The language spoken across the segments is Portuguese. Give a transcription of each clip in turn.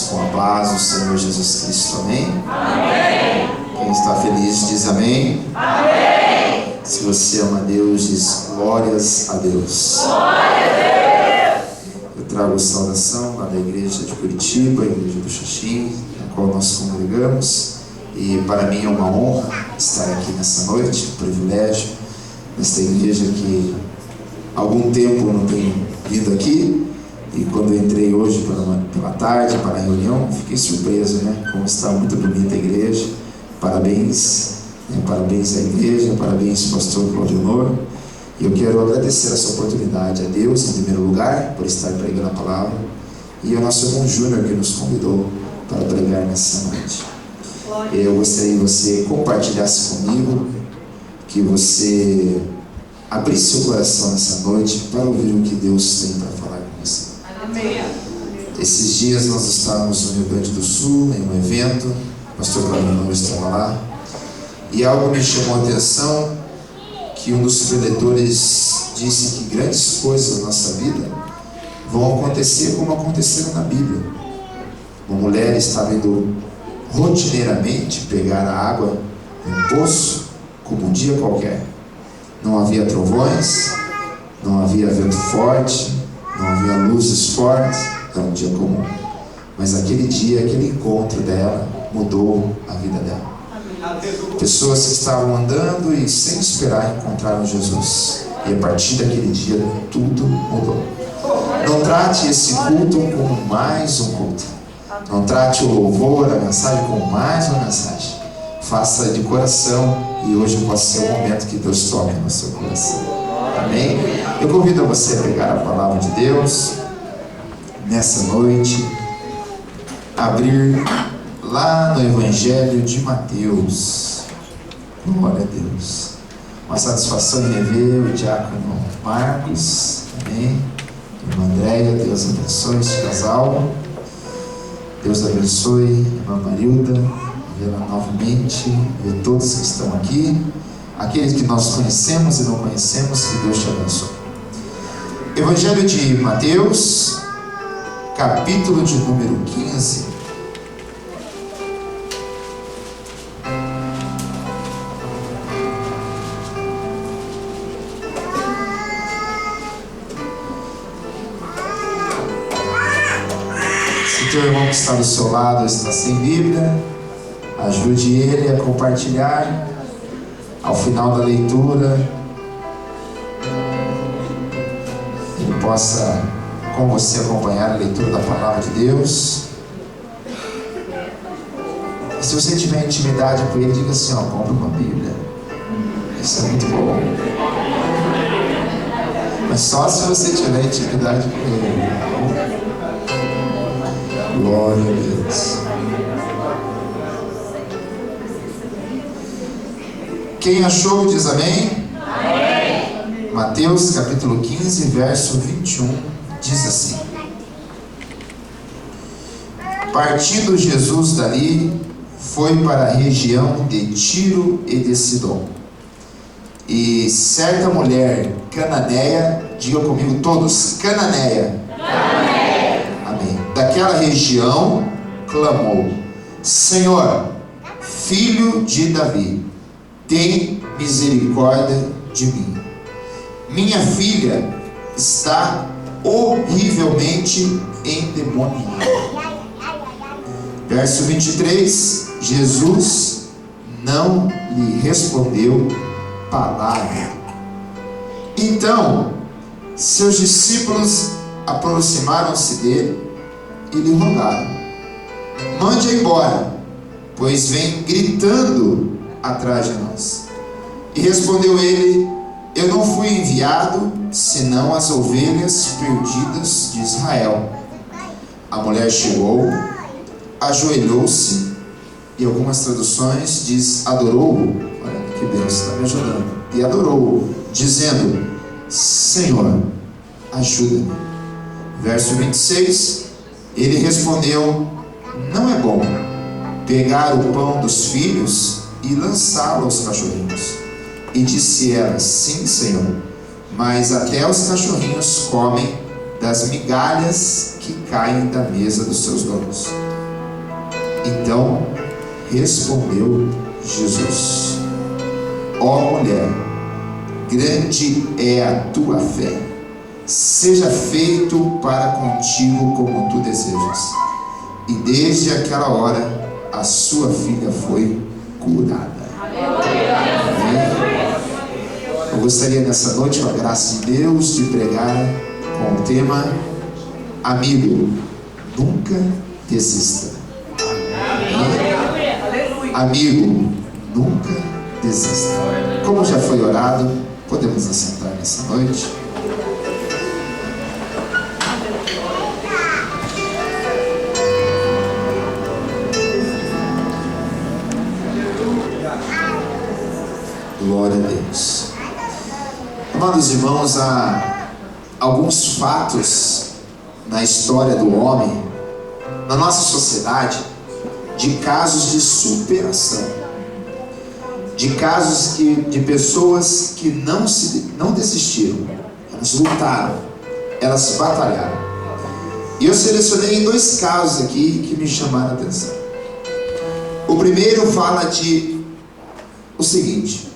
irmãos, com a paz do Senhor Jesus Cristo, amém? Amém. Quem está feliz diz amém. Amém. Se você ama a Deus, diz glórias a Deus. Glória a Deus. Eu trago saudação lá da igreja de Curitiba, a igreja do Xaxim, na qual nós congregamos, e para mim é uma honra estar aqui nessa noite, um privilégio, nesta igreja que há algum tempo eu não tenho vindo aqui. E quando eu entrei hoje pela tarde para a reunião, fiquei surpreso, como está muito bonita a igreja. Parabéns, parabéns à igreja, parabéns pastor Claudionor. E eu quero agradecer essa oportunidade a Deus, em primeiro lugar, por estar pregando a palavra, e ao nosso irmão Júnior, que nos convidou para pregar nessa noite. Eu gostaria que você compartilhasse comigo, que você abrisse seu coração nessa noite para ouvir o que Deus tem para falar com você. Amém. Esses dias nós estávamos no Rio Grande do Sul, em um evento, o pastor Claudionor estava lá, e algo me chamou a atenção, que um dos preletores disse que grandes coisas na nossa vida vão acontecer como aconteceram na Bíblia. Uma mulher estava indo rotineiramente pegar a água em um poço, como um dia qualquer. Não havia trovões, não havia vento forte, não havia luzes fortes, era um dia comum. Mas aquele dia, aquele encontro dela, mudou a vida dela. Pessoas que estavam andando e sem esperar encontraram Jesus. E a partir daquele dia, tudo mudou. Não trate esse culto como mais um culto. Não trate o louvor, a mensagem como mais uma mensagem. Faça de coração, e hoje pode ser o momento que Deus toque no seu coração. Amém? Eu convido você a pegar a palavra de Deus nessa noite, abrir lá no Evangelho de Mateus. Glória a Deus. Uma satisfação em rever o diácono Marcos. Amém? Irmã Andréia, Deus abençoe este casal. Deus abençoe a irmã Marilda, vê-la novamente, ver todos que estão aqui, aqueles que nós conhecemos e não conhecemos, que Deus te abençoe. Evangelho de Mateus, capítulo de número 15. Se teu irmão que está do seu lado está sem Bíblia, ajude ele a compartilhar. Ao final da leitura, ele possa com você acompanhar a leitura da palavra de Deus. E se você tiver intimidade com ele, diga assim: compra uma Bíblia. Isso é muito bom. Mas só se você tiver intimidade com ele. Glória a Deus. Quem achou diz amém? Amém. Mateus capítulo 15, verso 21, diz assim: Partindo Jesus dali, foi para a região de Tiro e de Sidom. E certa mulher cananeia, diga comigo todos, cananeia. Amém. Daquela região clamou: Senhor, filho de Davi, tem misericórdia de mim. Minha filha está horrivelmente endemoniada. Verso 23, Jesus não lhe respondeu palavra. Então, seus discípulos aproximaram-se dele e lhe rogaram: mande-a embora, pois vem gritando atrás de nós. E respondeu ele: eu não fui enviado senão as ovelhas perdidas de Israel. A mulher chegou, ajoelhou-se, e algumas traduções diz adorou-o. Olha que Deus está me ajudando. E adorou-o, dizendo: Senhor, ajuda-me. Verso 26, ele respondeu: não é bom pegar o pão dos filhos e lançá-lo aos cachorrinhos. E disse ela: sim, Senhor, mas até os cachorrinhos comem das migalhas que caem da mesa dos seus donos. Então respondeu Jesus: ó mulher, grande é a tua fé, seja feito para contigo como tu desejas. E desde aquela hora a sua filha foi curada. Amém? Eu gostaria nessa noite, com a graça de Deus, de pregar com o tema: amigo, nunca desista. Amém? Amigo, nunca desista. Como já foi orado, podemos assentar nessa noite. Glória a Deus. Amados irmãos, há alguns fatos na história do homem, na nossa sociedade, de casos de superação, de casos de pessoas que não desistiram, elas lutaram, elas batalharam. E eu selecionei 2 casos aqui que me chamaram a atenção. O primeiro fala de o seguinte,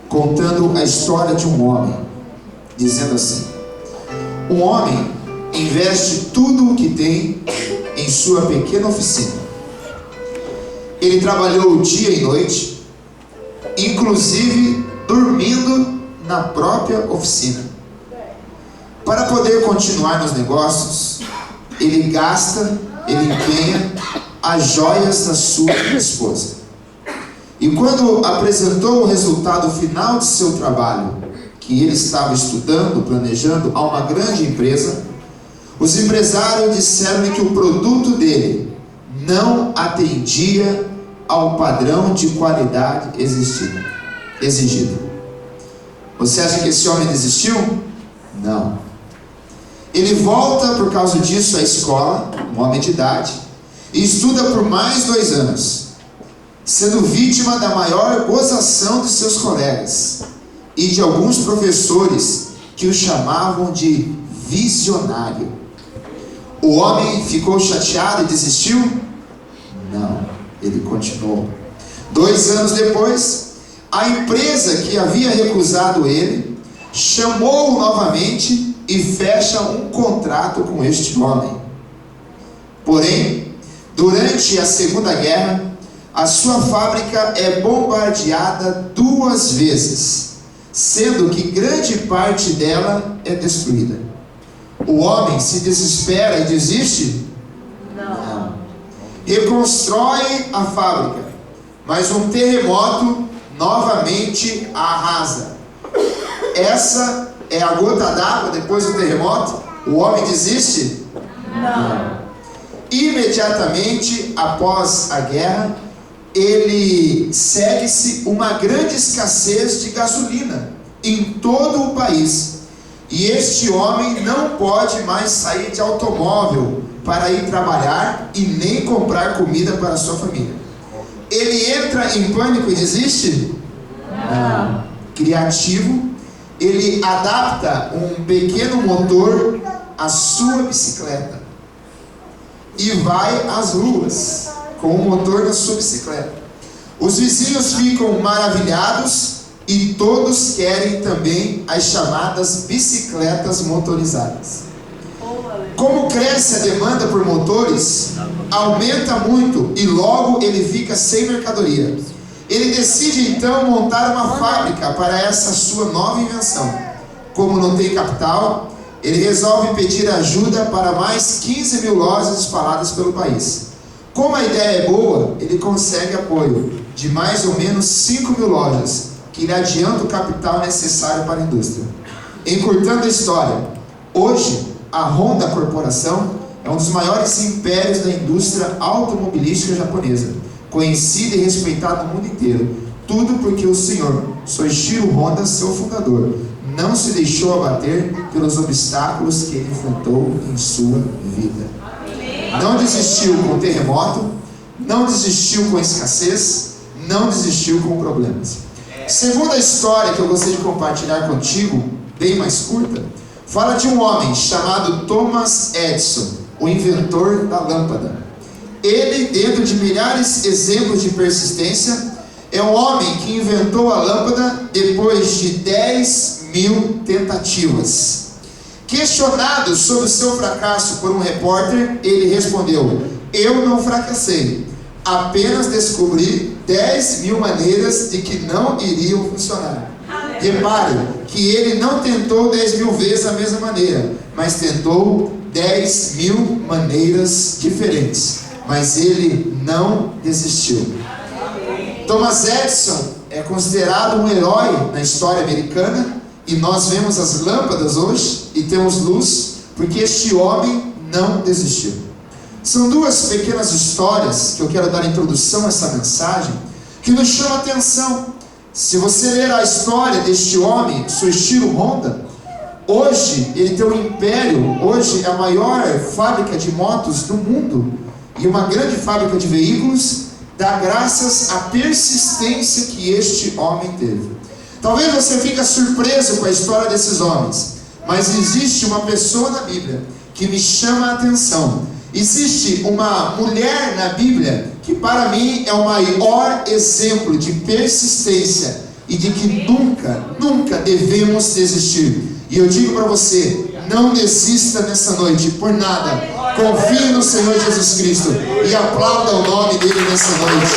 contando a história de um homem, dizendo assim: um homem investe tudo o que tem em sua pequena oficina. Ele trabalhou dia e noite, inclusive dormindo na própria oficina. Para poder continuar nos negócios, ele empenha as joias da sua esposa. E quando apresentou o resultado final de seu trabalho, que ele estava estudando, planejando, a uma grande empresa, os empresários disseram-lhe que o produto dele não atendia ao padrão de qualidade exigido. Você acha que esse homem desistiu? Não. Ele volta por causa disso à escola, um homem de idade, e estuda por mais 2 anos, sendo vítima da maior gozação de seus colegas e de alguns professores que o chamavam de visionário. O homem ficou chateado e desistiu? Não, ele continuou. 2 anos depois, a empresa que havia recusado ele chamou-o novamente e fecha um contrato com este homem. Porém, durante a Segunda Guerra, a sua fábrica é bombardeada 2 vezes, sendo que grande parte dela é destruída. O homem se desespera e desiste? Não. Reconstrói a fábrica, mas um terremoto novamente a arrasa. Essa é a gota d'água depois do terremoto? O homem desiste? Não. Imediatamente após a guerra, ele segue-se uma grande escassez de gasolina em todo o país. E este homem não pode mais sair de automóvel para ir trabalhar e nem comprar comida para a sua família. Ele entra em pânico e desiste? Não. Criativo, ele adapta um pequeno motor à sua bicicleta e vai às ruas com o motor da sua bicicleta. Os vizinhos ficam maravilhados e todos querem também as chamadas bicicletas motorizadas. Como cresce a demanda por motores, aumenta muito e logo ele fica sem mercadoria. Ele decide então montar uma fábrica para essa sua nova invenção. Como não tem capital, ele resolve pedir ajuda para mais 15 mil lojas espalhadas pelo país. Como a ideia é boa, ele consegue apoio de mais ou menos 5 mil lojas, que lhe adianta o capital necessário para a indústria. Encurtando a história, hoje a Honda Corporação é um dos maiores impérios da indústria automobilística japonesa, conhecida e respeitada no mundo inteiro. Tudo porque o senhor Soichiro Honda, seu fundador, não se deixou abater pelos obstáculos que ele enfrentou em sua vida. Não desistiu com o terremoto, não desistiu com a escassez, não desistiu com problemas. Segunda história que eu gostaria de compartilhar contigo, bem mais curta, fala de um homem chamado Thomas Edison, o inventor da lâmpada. ele, dentro de milhares de exemplos de persistência, é um homem que inventou a lâmpada depois de 10.000 tentativas. Questionado sobre o seu fracasso por um repórter, ele respondeu: eu não fracassei, apenas descobri 10.000 maneiras de que não iriam funcionar. Repare que ele não tentou 10.000 vezes a mesma maneira, mas tentou 10.000 maneiras diferentes, mas ele não desistiu. Thomas Edison é considerado um herói na história americana, e nós vemos as lâmpadas hoje e temos luz porque este homem não desistiu. São duas pequenas histórias que eu quero dar introdução a essa mensagem, que nos chama a atenção. Se você ler a história deste homem, seu estilo Honda, hoje ele tem um império, hoje é a maior fábrica de motos do mundo e uma grande fábrica de veículos, dá graças à persistência que este homem teve. Talvez você fique surpreso com a história desses homens, mas existe uma pessoa na Bíblia que me chama a atenção. Existe uma mulher na Bíblia que para mim é o maior exemplo de persistência e de que nunca devemos desistir. E eu digo para você, não desista nessa noite por nada. Confie no Senhor Jesus Cristo e aplauda o nome dele nessa noite.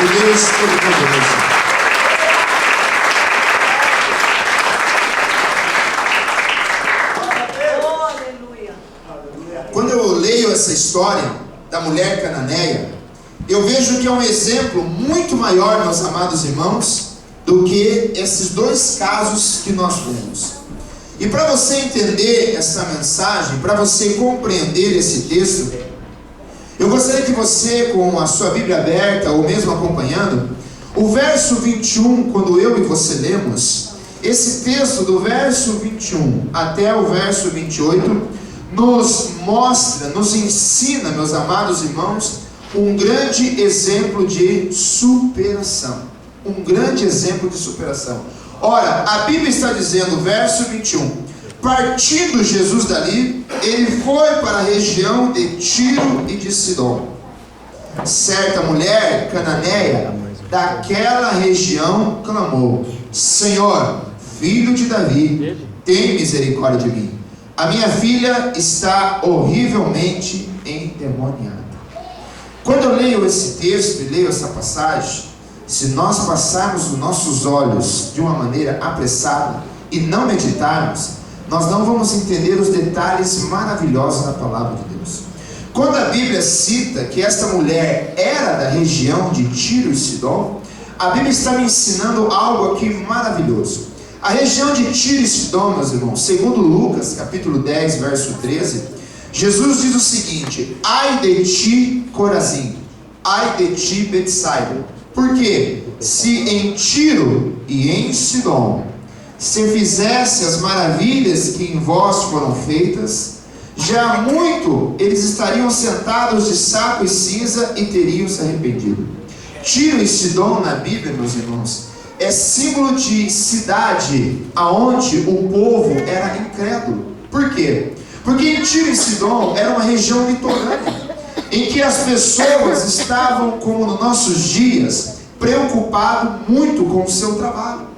O Deus Todo-Poderoso. Quando eu leio essa história da mulher cananeia, eu vejo que é um exemplo muito maior, meus amados irmãos, do que esses dois casos que nós vemos. E para você entender essa mensagem, para você compreender esse texto, eu gostaria que você, com a sua Bíblia aberta ou mesmo acompanhando, o verso 21, quando eu e você lemos, esse texto do verso 21 até o verso 28, nos mostra, nos ensina, meus amados irmãos, um grande exemplo de superação. Um grande exemplo de superação. Ora, a Bíblia está dizendo, verso 21, partindo Jesus dali, ele foi para a região de Tiro e de Sidom. Certa mulher cananeia daquela região clamou: Senhor, filho de Davi, tem misericórdia de mim. A minha filha está horrivelmente endemoniada. Quando eu leio esse texto e leio essa passagem, se nós passarmos os nossos olhos de uma maneira apressada e não meditarmos, nós não vamos entender os detalhes maravilhosos da palavra de Deus. Quando a Bíblia cita que esta mulher era da região de Tiro e Sidom, a Bíblia está me ensinando algo aqui maravilhoso. A região de Tiro e Sidom, meus irmãos, segundo Lucas, capítulo 10, verso 13, Jesus diz o seguinte: ai de ti, Corazim, ai de ti, Betsaida. Por quê? Se em Tiro e em Sidom se fizesse as maravilhas que em vós foram feitas, já há muito eles estariam sentados de saco e cinza e teriam se arrependido. Tiro e Sidom na Bíblia, meus irmãos, é símbolo de cidade aonde o povo era incrédulo. Por quê? Porque em Tiro e Sidom era uma região litorânea, em que as pessoas estavam, como nos nossos dias, preocupado muito com o seu trabalho,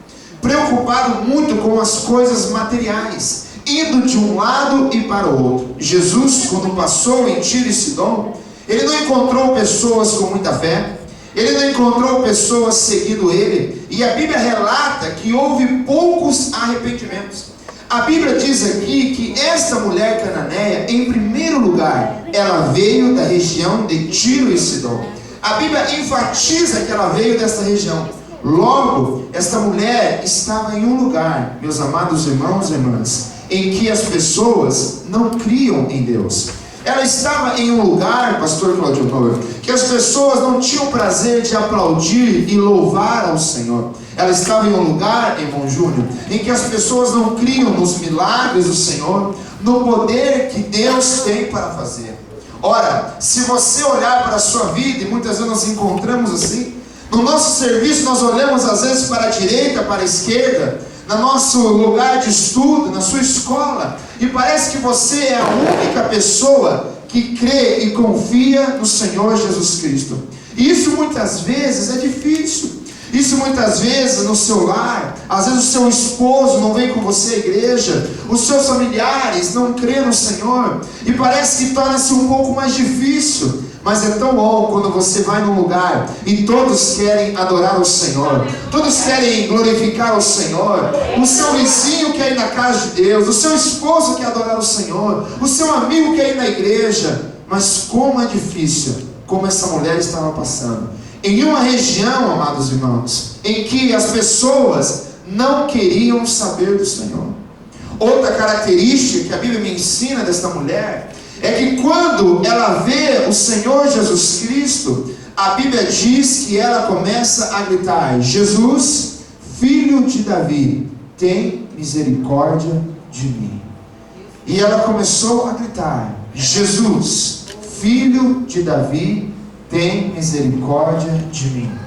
preocupado muito com as coisas materiais, indo de um lado e para o outro. Jesus, quando passou em Tiro e Sidom, ele não encontrou pessoas com muita fé, ele não encontrou pessoas seguindo ele, e a Bíblia relata que houve poucos arrependimentos. A Bíblia diz aqui que esta mulher cananeia, em primeiro lugar, ela veio da região de Tiro e Sidom. A Bíblia enfatiza que ela veio desta região. Logo, esta mulher estava em um lugar, meus amados irmãos e irmãs, em que as pessoas não criam em Deus. Ela estava em um lugar, pastor Claudio Noel, que as pessoas não tinham prazer de aplaudir e louvar ao Senhor. Ela estava em um lugar, irmão Júnior, em que as pessoas não criam nos milagres do Senhor, no poder que Deus tem para fazer. Ora, se você olhar para a sua vida, e muitas vezes nós encontramos assim, no nosso serviço nós olhamos às vezes para a direita, para a esquerda, no nosso lugar de estudo, na sua escola, e parece que você é a única pessoa que crê e confia no Senhor Jesus Cristo. E isso muitas vezes é difícil. Isso muitas vezes no seu lar, às vezes o seu esposo não vem com você à igreja, os seus familiares não crêem no Senhor, e parece que torna-se um pouco mais difícil. Mas é tão bom quando você vai num lugar e todos querem adorar o Senhor, todos querem glorificar o Senhor. O seu vizinho quer ir na casa de Deus, o seu esposo quer adorar o Senhor, o seu amigo quer ir na igreja. Mas como é difícil, como essa mulher estava passando, em uma região, amados irmãos, em que as pessoas não queriam saber do Senhor. Outra característica que a Bíblia me ensina desta mulher é que quando ela vê o Senhor Jesus Cristo, a Bíblia diz que ela começa a gritar: Jesus, filho de Davi, tem misericórdia de mim. E ela começou a gritar: Jesus, filho de Davi, tem misericórdia de mim.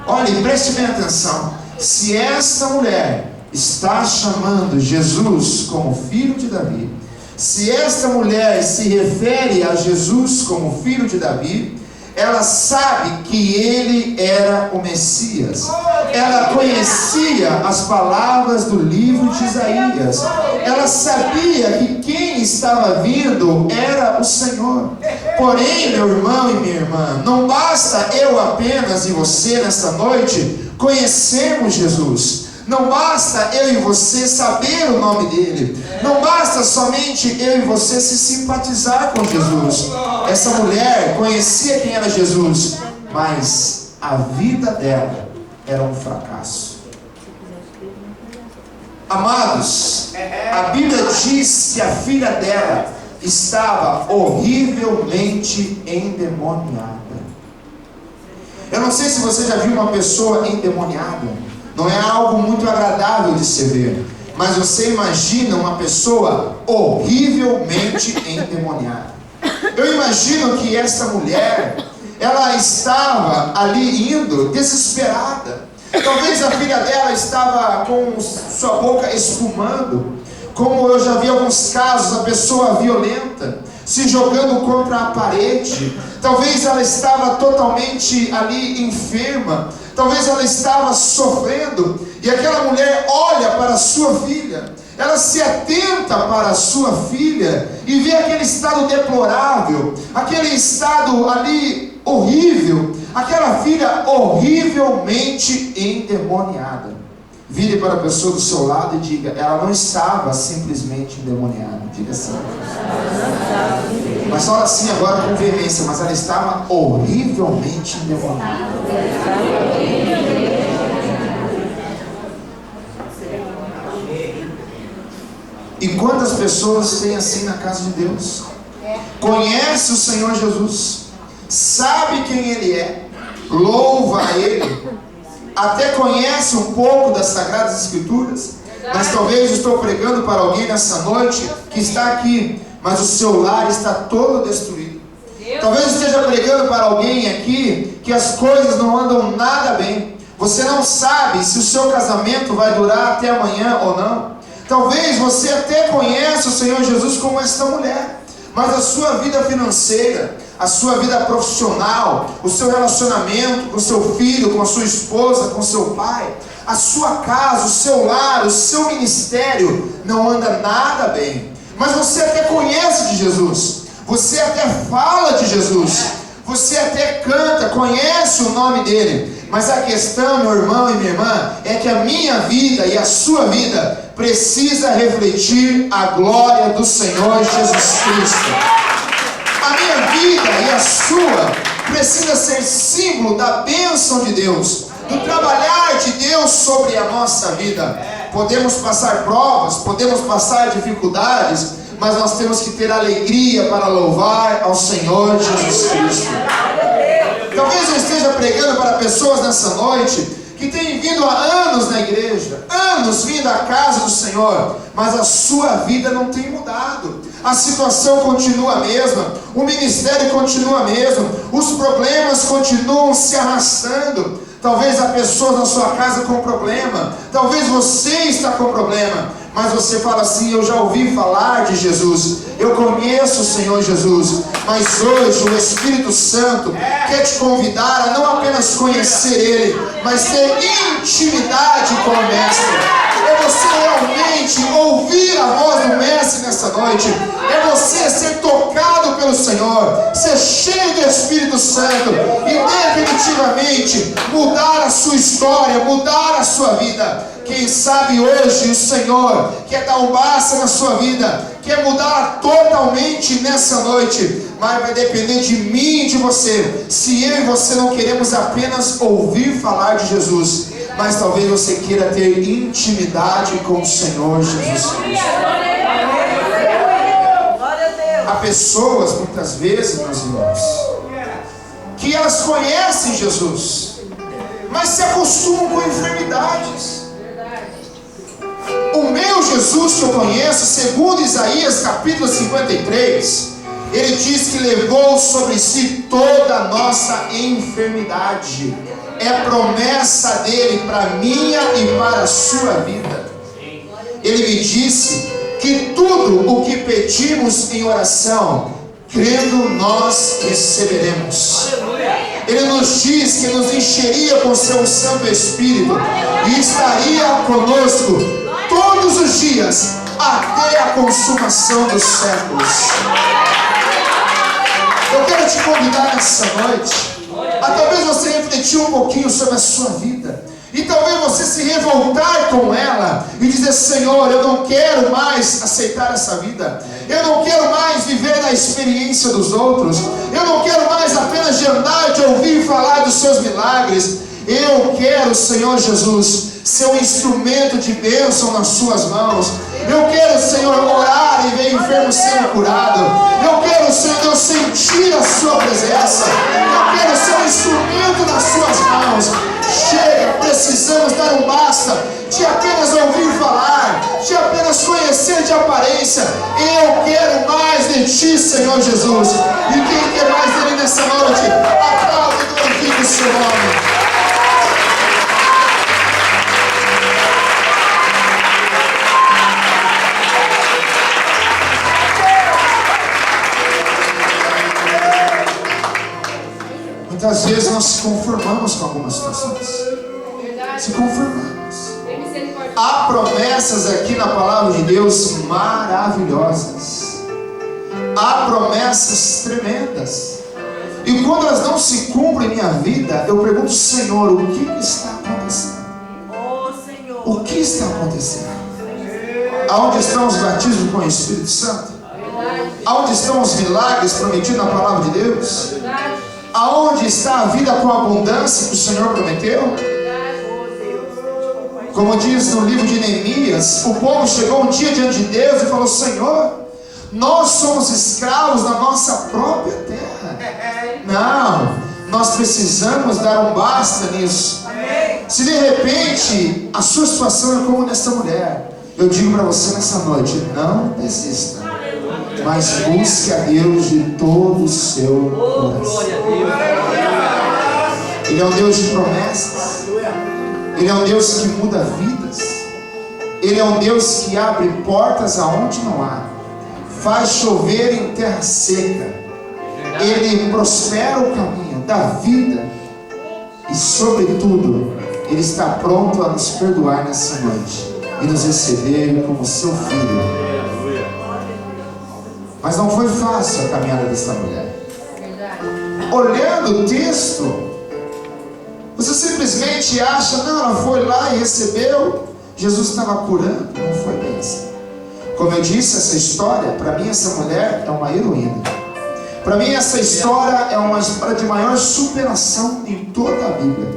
Olhe, preste bem atenção. Se esta mulher está chamando Jesus como filho de Davi, se esta mulher se refere a Jesus como filho de Davi, ela sabe que ele era o Messias. Ela conhecia as palavras do livro de Isaías. Ela sabia que quem estava vindo era o Senhor. Porém, meu irmão e minha irmã, não basta eu apenas e você nesta noite conhecermos Jesus. Não basta eu e você saber o nome dele. Não basta somente eu e você se simpatizar com Jesus. Essa mulher conhecia quem era Jesus, mas a vida dela era um fracasso. Amados, a Bíblia diz que a filha dela estava horrivelmente endemoniada. Eu não sei se você já viu uma pessoa endemoniada. Não é algo muito agradável de se ver, mas você imagina uma pessoa horrivelmente endemoniada. Eu imagino que essa mulher, ela estava ali indo desesperada. Talvez a filha dela estava com sua boca espumando, como eu já vi alguns casos, a pessoa violenta se jogando contra a parede. Talvez ela estava totalmente ali enferma. Talvez ela estava sofrendo. E aquela mulher olha para a sua filha. Ela se atenta para a sua filha e vê aquele estado deplorável, aquele estado ali horrível, aquela filha horrivelmente endemoniada. Vire para a pessoa do seu lado e diga: ela não estava simplesmente endemoniada. Diga assim. Mas fala assim agora com veemência: mas ela estava horrivelmente endemoniada. E quantas pessoas tem assim na casa de Deus? Conhece o Senhor Jesus, sabe quem Ele é, louva a Ele, até conhece um pouco das Sagradas Escrituras, mas talvez estou pregando para alguém nessa noite que está aqui, mas o seu lar está todo destruído. Talvez esteja pregando para alguém aqui que as coisas não andam nada bem. Você não sabe se o seu casamento vai durar até amanhã ou não. Talvez você até conheça o Senhor Jesus como esta mulher, mas a sua vida financeira, a sua vida profissional, o seu relacionamento com o seu filho, com a sua esposa, com o seu pai, a sua casa, o seu lar, o seu ministério não anda nada bem. Mas você até conhece de Jesus, você até fala de Jesus, você até canta, conhece o nome dele. Mas a questão, meu irmão e minha irmã, é que a minha vida e a sua vida precisa refletir a glória do Senhor Jesus Cristo. A minha vida e a sua precisa ser símbolo da bênção de Deus, do trabalhar de Deus sobre a nossa vida. Podemos passar provas, podemos passar dificuldades, mas nós temos que ter alegria para louvar ao Senhor Jesus Cristo. Talvez eu esteja pregando para pessoas nessa noite que têm vindo há anos na igreja, anos vindo à casa do Senhor, mas a sua vida não tem mudado. A situação continua a mesma, o ministério continua mesmo, os problemas continuam se arrastando. Talvez há pessoas na sua casa com problema, talvez você está com problema, mas você fala assim: eu já ouvi falar de Jesus, eu conheço o Senhor Jesus, mas hoje o Espírito Santo quer te convidar a não apenas conhecer Ele, mas ter intimidade com o Mestre. É você realmente ouvir a voz do Mestre nessa noite, é você ser tocado pelo Senhor, ser cheio do Espírito Santo e definitivamente mudar a sua história, mudar a sua vida. Quem sabe hoje o Senhor quer dar um basta na sua vida, quer mudar totalmente nessa noite, mas vai depender de mim e de você. Se eu e você não queremos apenas ouvir falar de Jesus, mas talvez você queira ter intimidade com o Senhor Jesus Cristo. Há pessoas, muitas vezes, meus irmãos, que elas conhecem Jesus, mas se acostumam com enfermidades. O meu Jesus que eu conheço, segundo Isaías capítulo 53, ele diz que levou sobre si toda a nossa enfermidade. É promessa dele para minha e para a sua vida. Ele me disse que tudo o que pedimos em oração, crendo, nós receberemos. Ele nos diz que nos encheria com seu Santo Espírito e estaria conosco todos os dias até a consumação dos séculos. Eu quero te convidar nessa noite a talvez você refletir um pouquinho sobre a sua vida, e talvez você se revoltar com ela e dizer: Senhor, eu não quero mais aceitar essa vida, eu não quero mais viver na experiência dos outros, eu não quero mais apenas de andar, de ouvir falar dos seus milagres. Eu quero, Senhor Jesus, ser um instrumento de bênção nas suas mãos. Eu quero, Senhor, orar e ver enfermo sendo curado. Eu quero, Senhor, sentir a sua presença. Eu quero ser um instrumento nas suas mãos. Chega, precisamos dar um basta de apenas ouvir falar, de apenas conhecer de aparência. Eu quero mais de Ti, Senhor Jesus. E quem quer mais dele nessa noite, aplaude e glorifique o Seu nome. Muitas vezes nós se conformamos com algumas situações. Se conformamos. Há promessas aqui na palavra de Deus maravilhosas. Há promessas tremendas. E quando elas não se cumprem em minha vida, eu pergunto: Senhor, o que está acontecendo? O que está acontecendo? Aonde estão os batismos com o Espírito Santo? Aonde estão os milagres prometidos na palavra de Deus? Aonde está a vida com abundância que o Senhor prometeu? Como diz no livro de Neemias, o povo chegou um dia diante de Deus e falou: Senhor, nós somos escravos da nossa própria terra. Não, nós precisamos dar um basta nisso. Se de repente a sua situação é como dessa mulher, eu digo para você nessa noite: não desista, mas busque a Deus de todo o seu coração. Ele é um Deus de promessas. Ele é um Deus que muda vidas. Ele é um Deus que abre portas aonde não há, faz chover em terra seca. Ele prospera o caminho da vida. E sobretudo, Ele está pronto a nos perdoar nessa noite e nos receber como seu filho. Mas não foi fácil a caminhada dessa mulher. Olhando o texto, você simplesmente acha: não, ela foi lá e recebeu, Jesus estava curando. Não foi bem assim. Como eu disse, essa história, para mim essa mulher é uma heroína. Para mim essa história é uma história de maior superação em toda a Bíblia.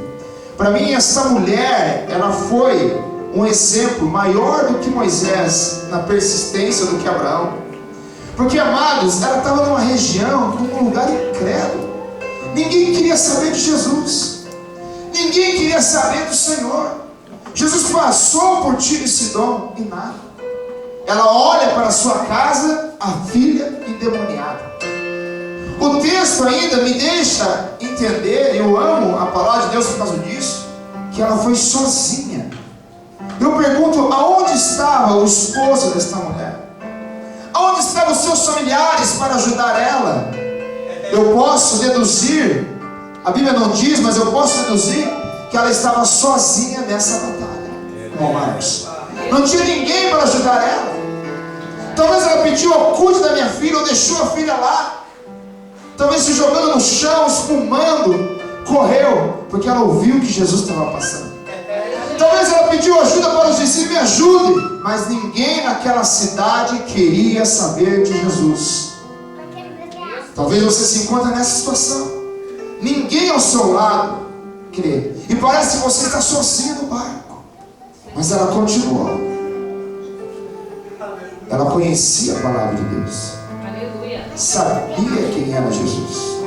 Para mim essa mulher, ela foi um exemplo maior do que Moisés na persistência do que Abraão. Porque, amados, ela estava numa região, num lugar incrédulo. Ninguém queria saber de Jesus. Ninguém queria saber do Senhor. Jesus passou por Tiro e Sidom e nada. Ela olha para a sua casa, a filha endemoniada. O texto ainda me deixa entender, eu amo a palavra de Deus por causa disso, que ela foi sozinha. Eu pergunto, aonde estava o esposo desta mulher? Aonde estavam os seus familiares para ajudar ela? Eu posso deduzir, a Bíblia não diz, mas eu posso deduzir que ela estava sozinha nessa batalha, irmão Marcos. Não tinha ninguém para ajudar ela. Talvez ela pediu, cuide da minha filha, ou deixou a filha lá, talvez se jogando no chão, espumando, correu, porque ela ouviu que Jesus estava passando. Talvez ela pediu ajuda para os discípulos, me ajude, mas ninguém naquela cidade queria saber de Jesus. Talvez você se encontre nessa situação, ninguém ao seu lado crê, e parece que você está sozinho no barco, mas ela continuou. Ela conhecia a palavra de Deus, sabia quem era Jesus.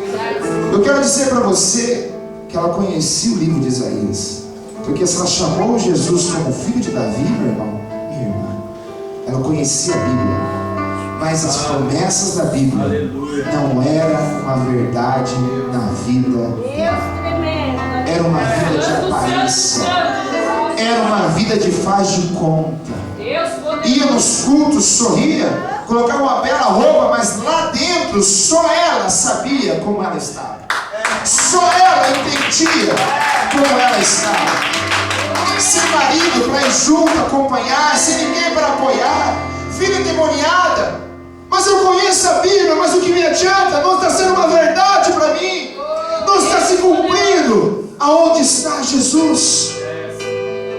Eu quero dizer para você que ela conhecia o livro de Isaías, porque se ela chamou Jesus como filho de Davi, meu irmão, minha irmã, ela conhecia a Bíblia, mas as promessas da Bíblia não eram uma verdade na vida dela. Era uma vida de aparência, era uma vida de faz de conta. Ia nos cultos, sorria, colocava uma bela roupa, mas lá dentro só ela sabia como ela estava, só ela entendia como ela estava. Sem marido para ir junto, acompanhar, sem ninguém para apoiar, filha endemoniada. Mas eu conheço a Bíblia, mas o que me adianta? Não está sendo uma verdade para mim, não está se cumprindo. Aonde está Jesus?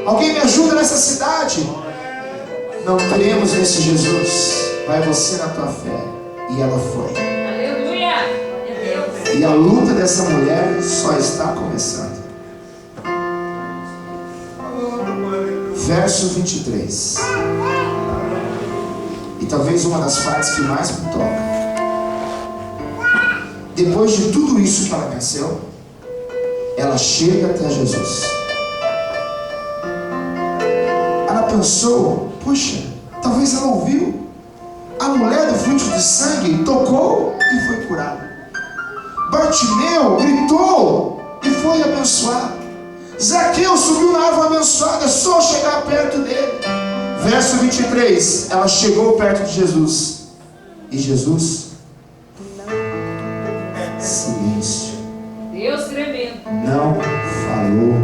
Alguém me ajuda nessa cidade? Não cremos nesse Jesus. Vai você na tua fé. E ela foi. Aleluia. E a luta dessa mulher só está começando. Verso 23. E talvez uma das partes que mais me toca. Depois de tudo isso que ela venceu, ela chega até Jesus. Ela pensou, puxa, talvez ela ouviu. A mulher do fluxo de sangue tocou e foi curada. Bartimeu gritou e foi abençoado. Zaqueu subiu na árvore abençoada, é só chegar perto dele. Verso 23, ela chegou perto de Jesus. E Jesus, silêncio. Deus tremendo. Não falou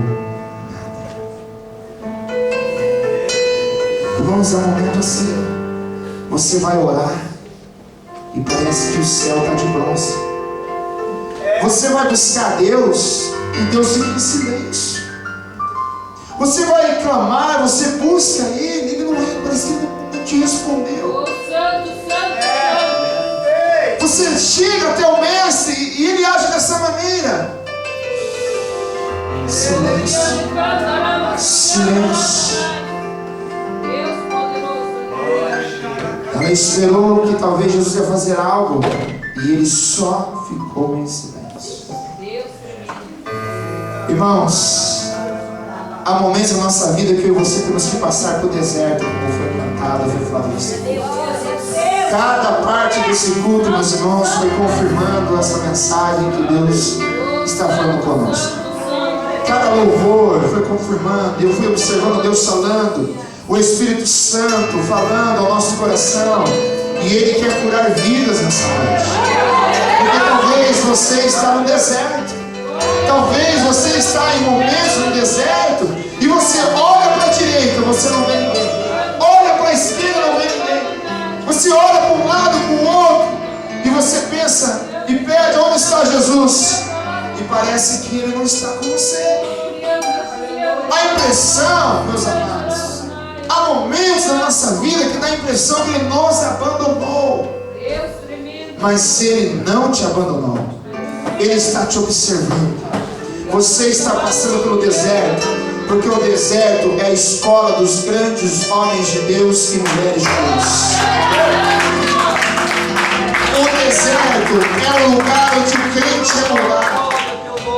nada. Irmãos, é um momento assim. Você vai orar e parece que o céu está de bronze. Você vai buscar Deus e Deus fica em silêncio. Você vai clamar, você busca Ele, Ele não parece que Ele não te respondeu. Você chega até o Mestre e Ele age dessa maneira. Silêncio. Silêncio. Ela esperou que talvez Jesus ia fazer algo e Ele só ficou em silêncio. Irmãos, há momentos na nossa vida que eu e você temos que passar por deserto, como foi cantado, foi falado isso. Cada parte desse culto, meus irmãos, foi confirmando essa mensagem que Deus está falando conosco. Cada louvor foi confirmando, eu fui observando Deus falando, o Espírito Santo falando ao nosso coração, e Ele quer curar vidas nessa noite. Porque talvez você está no deserto, talvez você está em momentos no deserto, e você olha para a direita, você não vê ninguém, olha para a esquerda, não vê ninguém, você olha para um lado, para o outro, e você pensa e pede, onde está Jesus? E parece que Ele não está com você. A impressão, meus amados, há momentos na nossa vida que dá a impressão que Ele nos abandonou. Mas se Ele não te abandonou, Ele está te observando. Você está passando pelo deserto, porque o deserto é a escola dos grandes homens de Deus e mulheres de Deus. O deserto é o lugar onde o crente é lugar.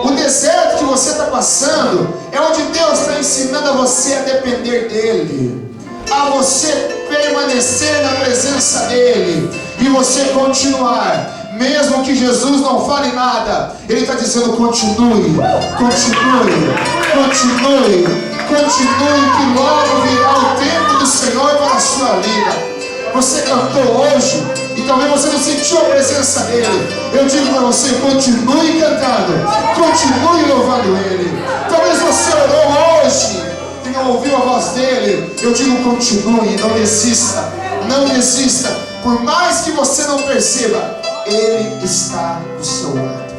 O deserto que você está passando é onde Deus está ensinando a você a depender dEle, a você permanecer na presença dEle e você continuar. Mesmo que Jesus não fale nada, Ele está dizendo continue, continue, continue. Continue, que logo virá o tempo do Senhor para a sua vida. Você cantou hoje e talvez você não sentiu a presença dele. Eu digo para você, continue cantando, continue louvando ele. Talvez você orou hoje e não ouviu a voz dele. Eu digo, continue, não desista, não desista. Por mais que você não perceba, ele está do seu lado.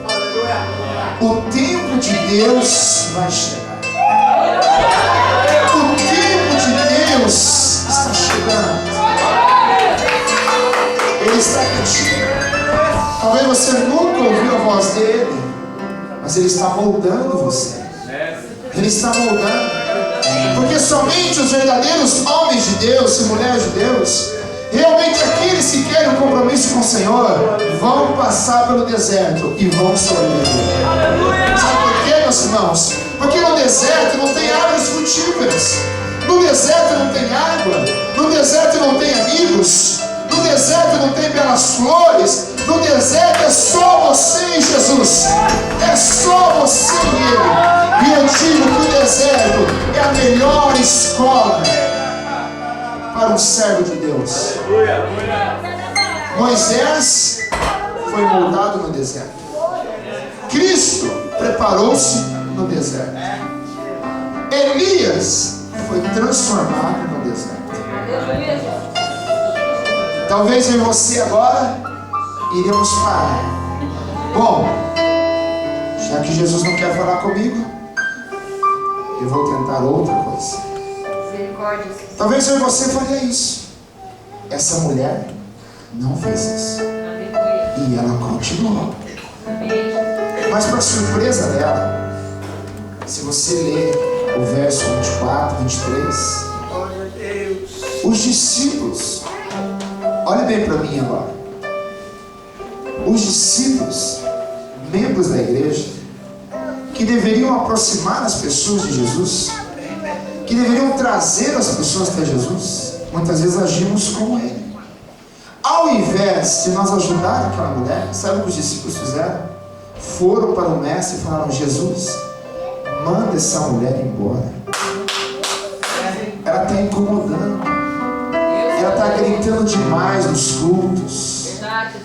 O tempo de Deus vai chegar. O tempo de Deus está chegando. Ele está contigo. Talvez você nunca ouviu a voz dele, mas ele está moldando você. Ele está moldando. Porque somente os verdadeiros homens de Deus e mulheres de Deus, realmente aqueles que querem um compromisso com o Senhor, vão passar pelo deserto e vão sobreviver. Sabe por quê, meus irmãos? Porque no deserto não tem árvores frutíferas. No deserto não tem água. No deserto não tem amigos. No deserto não tem belas flores. No deserto é só você e Jesus. É só você e Ele. E eu digo que o deserto é a melhor escola para um servo de Deus. Moisés foi moldado no deserto. Cristo preparou-se no deserto. Elias foi transformado no deserto. Talvez eu e você agora iremos parar. Bom, já que Jesus não quer falar comigo, eu vou tentar outra coisa. Talvez eu e você faria isso. Essa mulher não fez isso. E ela continuou. Mas para surpresa dela, se você ler o verso 24, 23, os discípulos, olha bem para mim agora. Os discípulos, membros da igreja, que deveriam aproximar as pessoas de Jesus, que deveriam trazer as pessoas até Jesus, muitas vezes agimos como ele. Ao invés de nós ajudar aquela mulher, sabe o que os discípulos fizeram? Foram para o mestre e falaram: Jesus, manda essa mulher embora. Ela está incomodando. Ela está gritando demais nos cultos.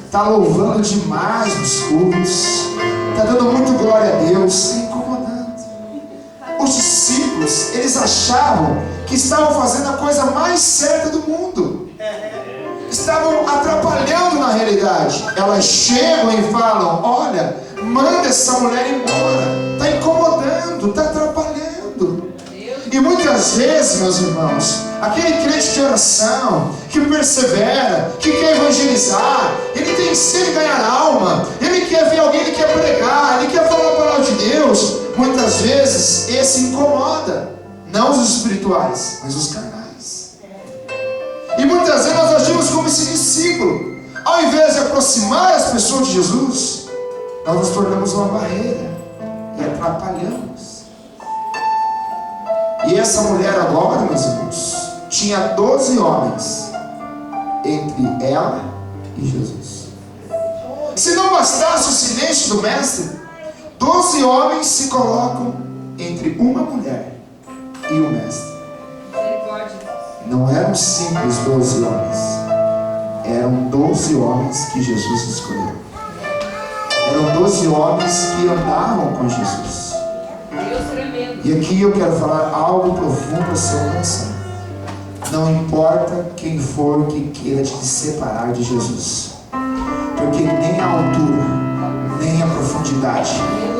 Está louvando demais nos cultos. Está dando muito glória a Deus. Está incomodando. Os discípulos, eles achavam que estavam fazendo a coisa mais certa do mundo. Estavam atrapalhando na realidade. Elas chegam e falam: olha, manda essa mulher embora. Está incomodando, está atrapalhando. E muitas vezes, meus irmãos, aquele crente de oração, que persevera, que quer evangelizar, ele tem sede de ganhar alma, ele quer ver alguém, ele quer pregar, ele quer falar a palavra de Deus. Muitas vezes esse incomoda, não os espirituais, mas os carnais. E muitas vezes nós agimos como esse discípulo. Ao invés de aproximar as pessoas de Jesus, nós nos tornamos uma barreira e atrapalhamos. E essa mulher agora, meus irmãos, tinha 12 homens entre ela e Jesus. Se não bastasse o silêncio do mestre, 12 homens se colocam entre uma mulher e o mestre. Não eram simples 12 homens, eram 12 homens que Jesus escolheu. Eram 12 homens que andavam com Jesus. E aqui eu quero falar algo profundo ao seu coração. Não importa quem for que queira te separar de Jesus, porque nem a altura, nem a profundidade,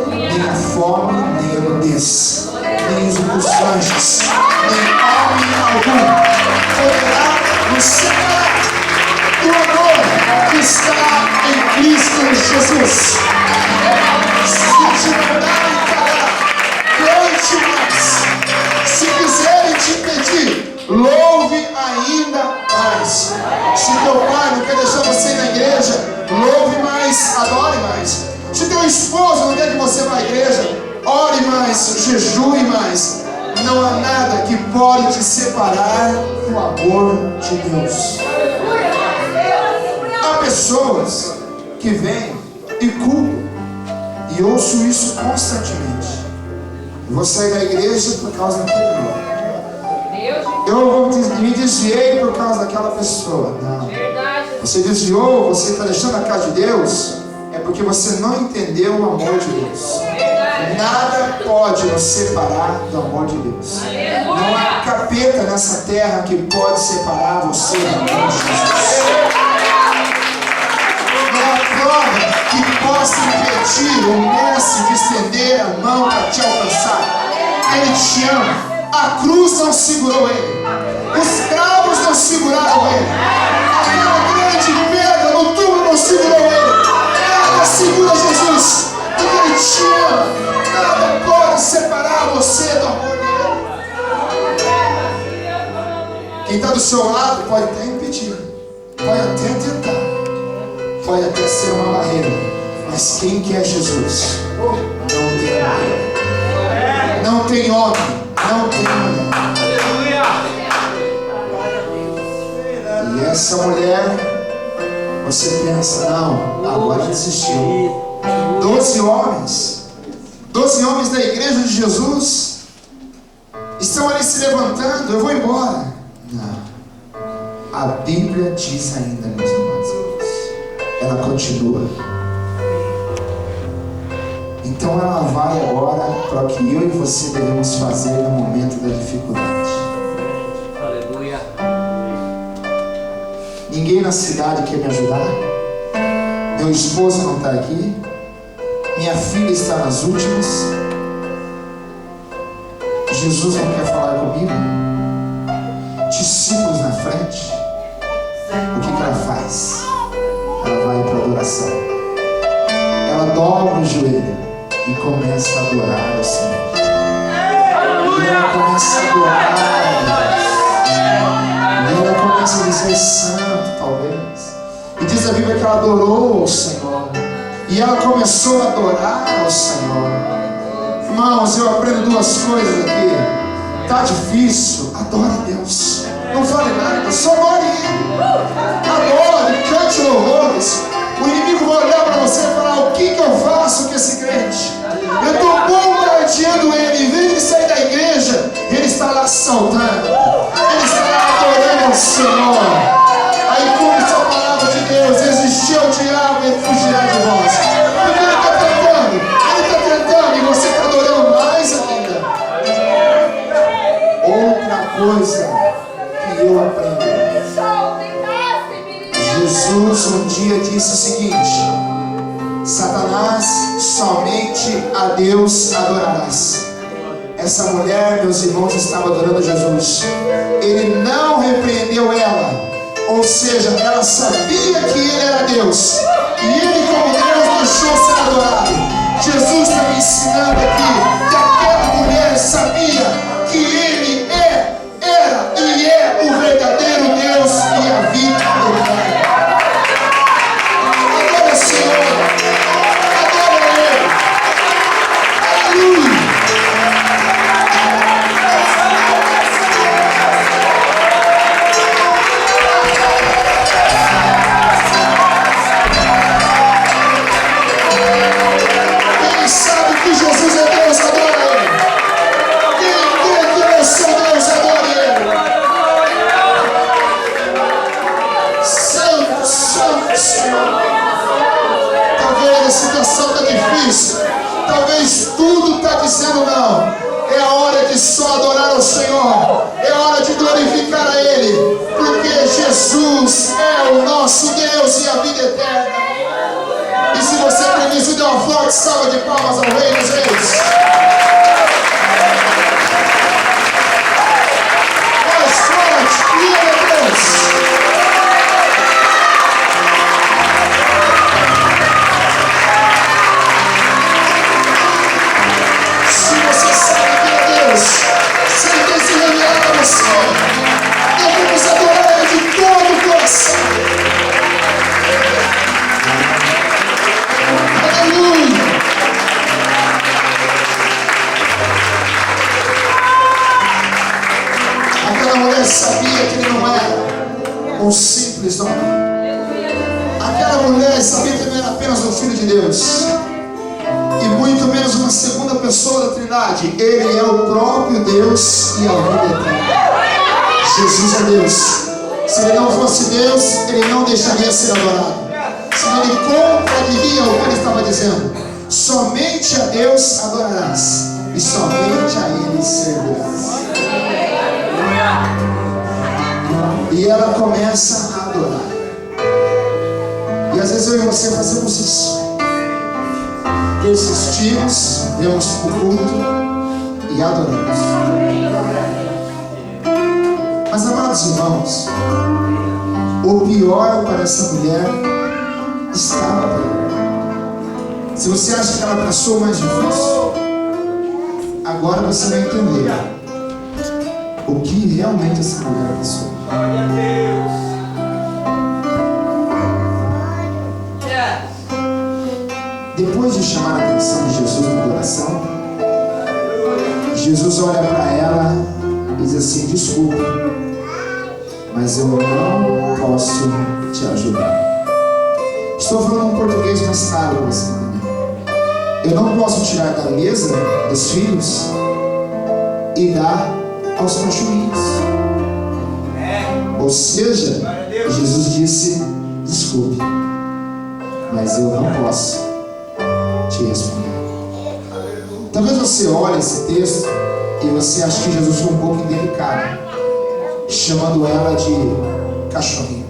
nem a fome, nem a nudez, nem os anjos, nem homem algum poderá nos separar do amor que está em Cristo Jesus. Se te mandarem parar, cante mais. Se quiserem te impedir, louve ainda mais. Se teu pai não quer deixar você ir na igreja, louve mais, adore mais. Se teu esposo não quer que você vá à igreja, ore mais, jejue mais. Não há nada que pode te separar do amor de Deus. Há pessoas que vêm e culpam, e ouço isso constantemente. Eu vou sair da igreja por causa daquele irmão. Eu me desviei por causa daquela pessoa. Não. Você desviou, você está deixando a casa de Deus, é porque você não entendeu o amor de Deus. Nada pode nos separar do amor de Deus. Não há capeta nessa terra que pode separar você do amor de Jesus. Não há prova que possa impedir o mestre de estender a mão para te alcançar. Ele te ama. A cruz não segurou ele. Os cravos não seguraram ele. Aquela grande pedra no túmulo não segurou ele. Nada segura Jesus. Porque ele te ama. Nada pode separar você do amor dele. Quem está do seu lado pode até impedir. Pode até tentar. Pode até ser uma barreira. Mas quem quer Jesus? Não tem barreira. Não tem homem. Não tem mulher. E essa mulher, você pensa, não, agora desistiu. 12 homens da igreja de Jesus estão ali se levantando, eu vou embora. Não. A Bíblia diz ainda, meus amados irmãos, ela continua. Então ela vai agora para o que eu e você devemos fazer no momento da dificuldade. Aleluia. Ninguém na cidade quer me ajudar. Meu esposo não está aqui. Minha filha está nas últimas. Jesus não quer falar comigo. Discípulos na frente. O que ela faz? Ela vai para a adoração. Ela dobra o joelho e começa a adorar ao Senhor. E ela começa a adorar a Deus. E ela começa a dizer santo, talvez. E diz a Bíblia que ela adorou ao Senhor. E ela começou a adorar ao Senhor. Irmãos, eu aprendo duas coisas aqui. Está difícil, adora a Deus. Não fale nada, só adore Ele. Adore, cante louvores. O inimigo vai olhar para você e falar: o que eu faço com esse crente? Eu estou bombardeando ele. Em vez de sair da igreja, ele está lá saltando. Ele está lá adorando ao Senhor. Aí cumpre-se a palavra de Deus: resistir ao diabo e ele fugirá de vós. Porque ele está tentando e você está adorando mais ainda. Outra coisa que eu aprendi: Jesus um dia disse o seguinte: Satanás, somente a Deus adorarás. Essa mulher, meus irmãos, estava adorando Jesus. Ele não repreendeu ela. Ou seja, ela sabia que ele era Deus. E ele, como Deus, deixou ser adorado. Jesus está me ensinando aqui que aquela mulher sabia que ele era e é o verdadeiro Deus e a vida eterna. Adora o Senhor. Adora Ele. Aleluia. Quem sabe que Jesus é Deus, adora Ele. Quem crê que eu sou Deus, adora Ele. Santo, santo Senhor. Talvez a situação está difícil. Talvez tudo está dizendo não. É a hora de só adorar ao Senhor. É a hora de glorificar a Ele. Porque Jesus é o nosso Deus e a vida eterna. E se você crê nisso, dê uma forte salva de palmas ao Rei dos Reis. Mais forte, glória a Deus. Se você sabe que é Deus, se Ele tem se revelado a você, devemos adorar Ele de todo o coração. Aleluia! Aquela mulher sabia que ele não era um simples homem. Aquela mulher sabia que ele não era apenas um filho de Deus. E muito menos uma segunda pessoa pessoa da Trindade. Ele é o próprio Deus e a vida eterna. Jesus é Deus. Se Ele não fosse Deus, Ele não deixaria ser adorado. Senão Ele contradiria o que Ele estava dizendo. Somente a Deus adorarás, e somente a Ele servirás. E ela começa a adorar. E às vezes eu e você fazemos isso. Persistimos, vemos o culto e adoramos. Mas, amados irmãos, o pior para essa mulher estava por ela. Se você acha que ela passou o mais difícil, agora você vai entender o que realmente essa mulher passou. Glória a Deus. Depois de chamar a atenção de Jesus na adoração, Jesus olha para ela e diz assim: desculpa, mas eu não posso te ajudar. Estou falando um português mais claro para você entender. Eu não posso tirar da mesa dos filhos e dar aos cachorrinhos. Ou seja, Jesus disse: desculpe, mas eu não posso te responder. Talvez você olhe esse texto e você ache que Jesus foi um pouco indelicado, chamando ela de cachorrinho.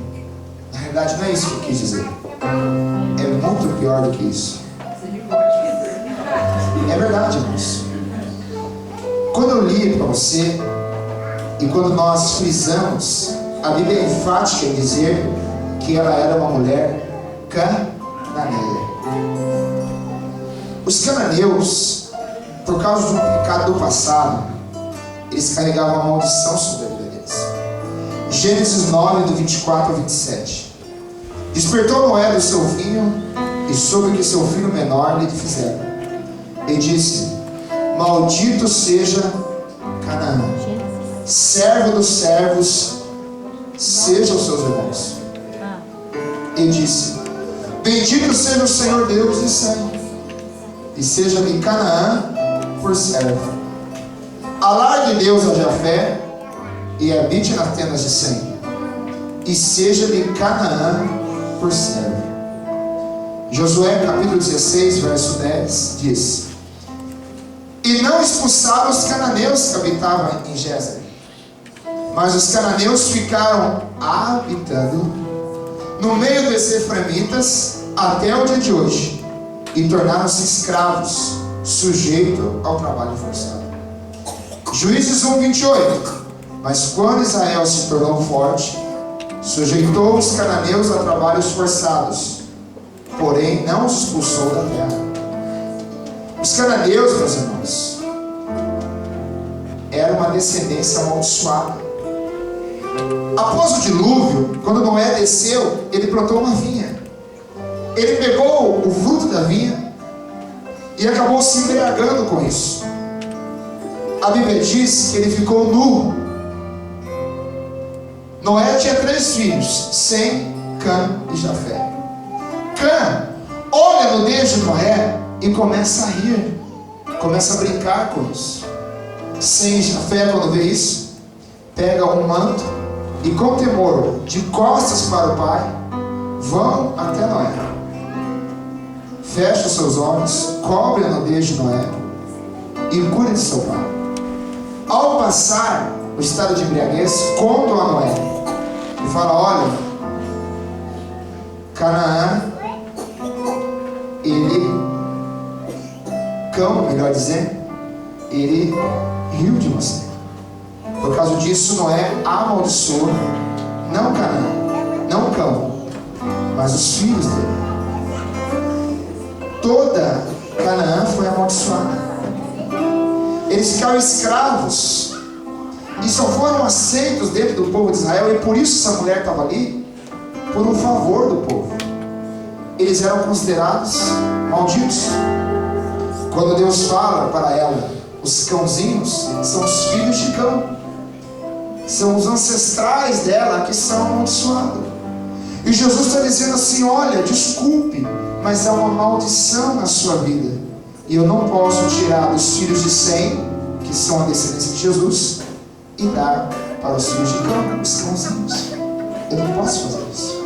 Na verdade, não é isso que eu quis dizer. É muito pior do que isso. É verdade, irmãos. Quando eu li para você e quando nós frisamos, a Bíblia é enfática em dizer que ela era uma mulher cananeia. Os cananeus, por causa do pecado do passado, eles carregavam uma maldição sobre a vida deles. Gênesis 9, do 24 ao 27. Despertou Noé do seu vinho e soube que seu filho menor lhe fizeram. E disse: maldito seja Canaã, servo dos servos, sejam os seus irmãos. E disse: bendito seja o Senhor Deus de Sem, e seja-lhe Canaã por servo. Alargue Deus a Jafé, e habite nas tendas de Sem, e seja-lhe Canaã por servo. Josué capítulo 16, verso 10 diz: e não expulsaram os cananeus que habitavam em Gézer, mas os cananeus ficaram habitando no meio dos efraimitas até o dia de hoje, e tornaram-se escravos, sujeitos ao trabalho forçado. Juízes 1, 28. Mas quando Israel se tornou forte, sujeitou os cananeus a trabalhos forçados, porém não os expulsou da terra. Os cananeus, meus irmãos, eram uma descendência amaldiçoada. Após o dilúvio, quando Noé desceu, ele plantou uma vinha. Ele pegou o fruto da vinha e acabou se embriagando com isso. A Bíblia diz que ele ficou nu. Noé tinha 3 filhos, Sem, Cã e Jafé. Cã olha no nudez de Noé e começa a rir, começa a brincar com isso. Sem e Jafé, quando vê isso, pega um manto e, com temor, de costas para o pai, vão até Noé. Fecha os seus olhos, cobre a nudez de Noé e cuida de seu pai. Ao passar o estado de embriaguez, contam a Noé e fala: olha, Canaã, melhor dizendo, ele riu de você. Por causa disso, Noé amaldiçoou não Canaã, não Cão, mas os filhos dele. Toda Canaã foi amaldiçoada. Eles ficaram escravos e só foram aceitos dentro do povo de Israel, e por isso essa mulher estava ali, por um favor do povo. Eles eram considerados malditos. Quando Deus fala para ela, os cãozinhos são os filhos de Cão, são os ancestrais dela que são amaldiçoados. E Jesus está dizendo assim: olha, desculpe, mas há uma maldição na sua vida, E eu não posso tirar dos filhos de Sem, que são a descendência de Jesus, e dar para os filhos de Cã, os cãozinhos. Eu não posso fazer isso.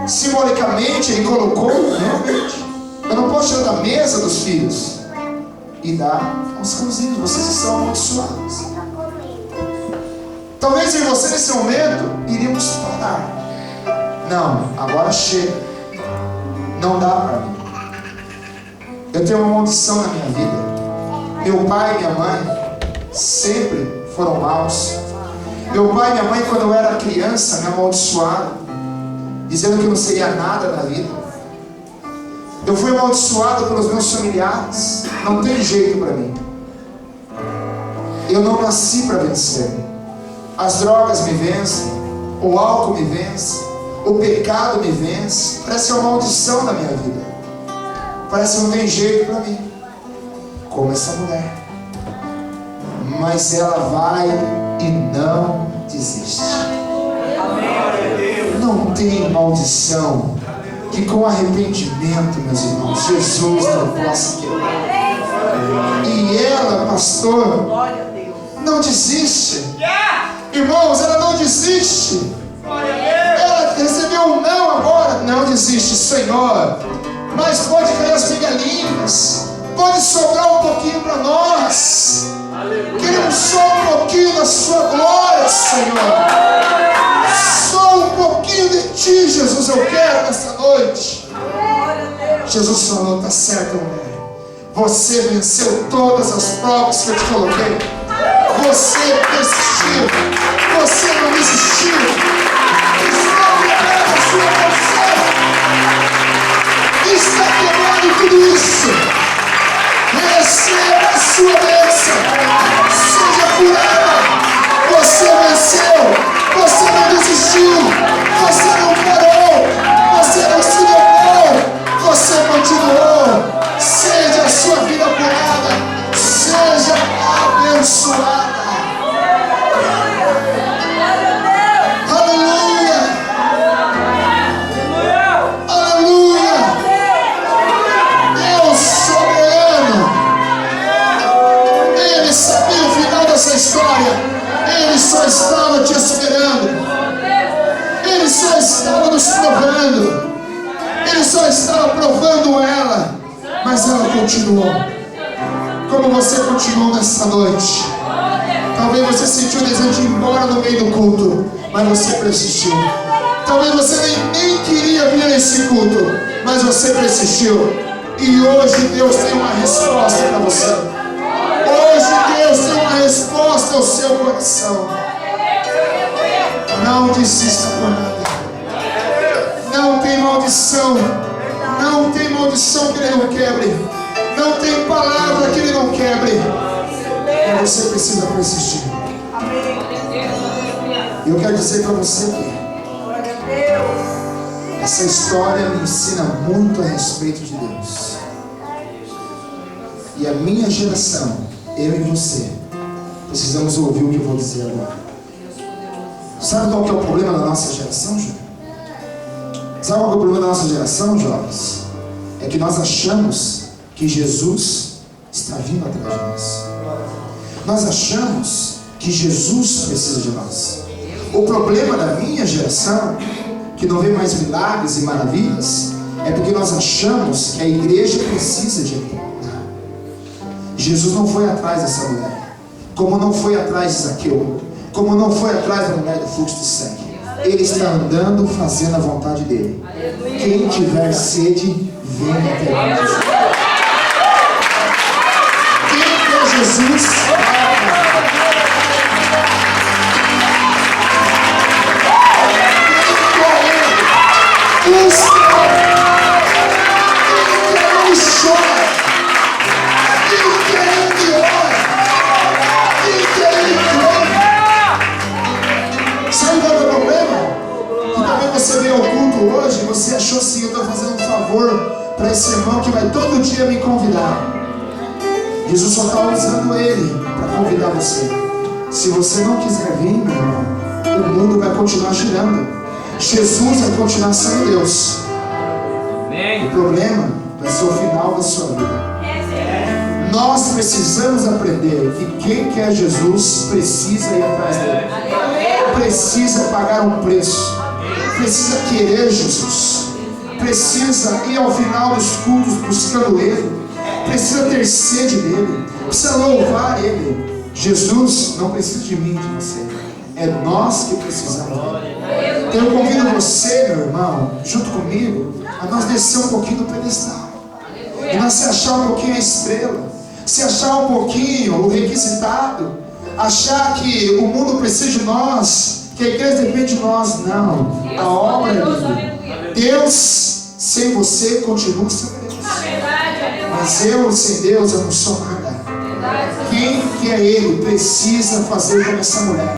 Simbolicamente, ele colocou, realmente, eu não posso tirar da mesa dos filhos e dar aos cãozinhos. Vocês estão amaldiçoados. Talvez em você, nesse momento, iríamos parar. Não, agora chega. Não dá para mim. Eu tenho uma maldição na minha vida. Meu pai e minha mãe sempre foram maus. Meu pai e minha mãe, quando eu era criança, me amaldiçoaram, dizendo que eu não seria nada na vida. Eu fui amaldiçoado pelos meus familiares. Não tem jeito para mim. Eu não nasci para vencer. As drogas me vencem, o álcool me vence, o pecado me vence. Parece uma maldição na minha vida. Parece que não tem jeito para mim. Como essa mulher. Mas ela vai e não desiste. Não tem maldição que com arrependimento, meus irmãos, Jesus não possa quebrar. E ela, pastor, não desiste. Irmãos, ela não desiste. Ela recebeu um não agora. Não desiste, Senhor. Mas pode cair as migalhinhas. Pode sobrar um pouquinho para nós. Queremos só um pouquinho da sua glória, Senhor. Só um pouquinho de ti, Jesus, eu quero nessa noite. Jesus falou, tá certo, mulher. Você venceu todas as provas que eu te coloquei. Você desistiu. Você não desistiu. Está quebrando a sua porção. Está quebrando tudo isso. Receba a sua bênção. Seja curada. Você venceu. Você não desistiu. Você não parou. Você não se negou. Você continuou. Seja a sua vida curada. Seja abençoada. Aleluia. Aleluia. Deus soberano. Ele sabia o final dessa história. Ele só estava te esperando. Ele só estava nos provando. Ele só estava provando ela. Mas ela continuou. Como você continuou nessa noite. Talvez você sentiu o desejo de ir embora no meio do culto, mas você persistiu. Talvez você nem queria vir nesse culto, mas você persistiu. E hoje Deus tem uma resposta para você. Hoje Deus tem uma resposta ao seu coração. Não desista por nada. Não tem maldição. Não tem maldição que Ele não quebre. Não tem palavra que Ele não quebre. Mas você precisa persistir. E eu quero dizer para você que essa história me ensina muito a respeito de Deus. E a minha geração, eu e você, precisamos ouvir o que eu vou dizer agora. Sabe qual que é o problema da nossa geração, Júlio? Sabe qual que é o problema da nossa geração, jovens? É que nós achamos que Jesus está vindo atrás de nós. Nós achamos que Jesus precisa de nós. O problema da minha geração, que não vê mais milagres e maravilhas, é porque nós achamos que a igreja precisa de mim. Jesus não foi atrás dessa mulher, como não foi atrás de Zaqueu, como não foi atrás da mulher do fluxo de sangue. Ele está andando fazendo a vontade dele. Quem tiver sede, venha até mim. Quem quer Jesus? Você veio ao culto hoje, você achou assim, eu estou fazendo um favor para esse irmão que vai todo dia me convidar. Jesus só está usando ele para convidar você. Se você não quiser vir, meu irmão, o mundo vai continuar girando. Jesus vai continuar sendo Deus. O problema vai ser o final da sua vida. Nós precisamos aprender que quem quer Jesus precisa ir atrás dele. Precisa pagar um preço. Precisa querer Jesus. Precisa ir ao final dos cultos buscando Ele. Precisa ter sede dele. Precisa louvar Ele. Jesus não precisa de mim, de você. É nós que precisamos dele. Então eu convido você, meu irmão, junto comigo, a nós descer um pouquinho do pedestal. E nós se achar um pouquinho a estrela. Se achar um pouquinho o requisitado. Achar que o mundo precisa de nós. Que a igreja depende de nós. Não. A obra é dele. Deus, sem você, continua sendo Deus. Mas eu, sem Deus, eu não sou nada. Quem que é Ele precisa fazer como essa mulher.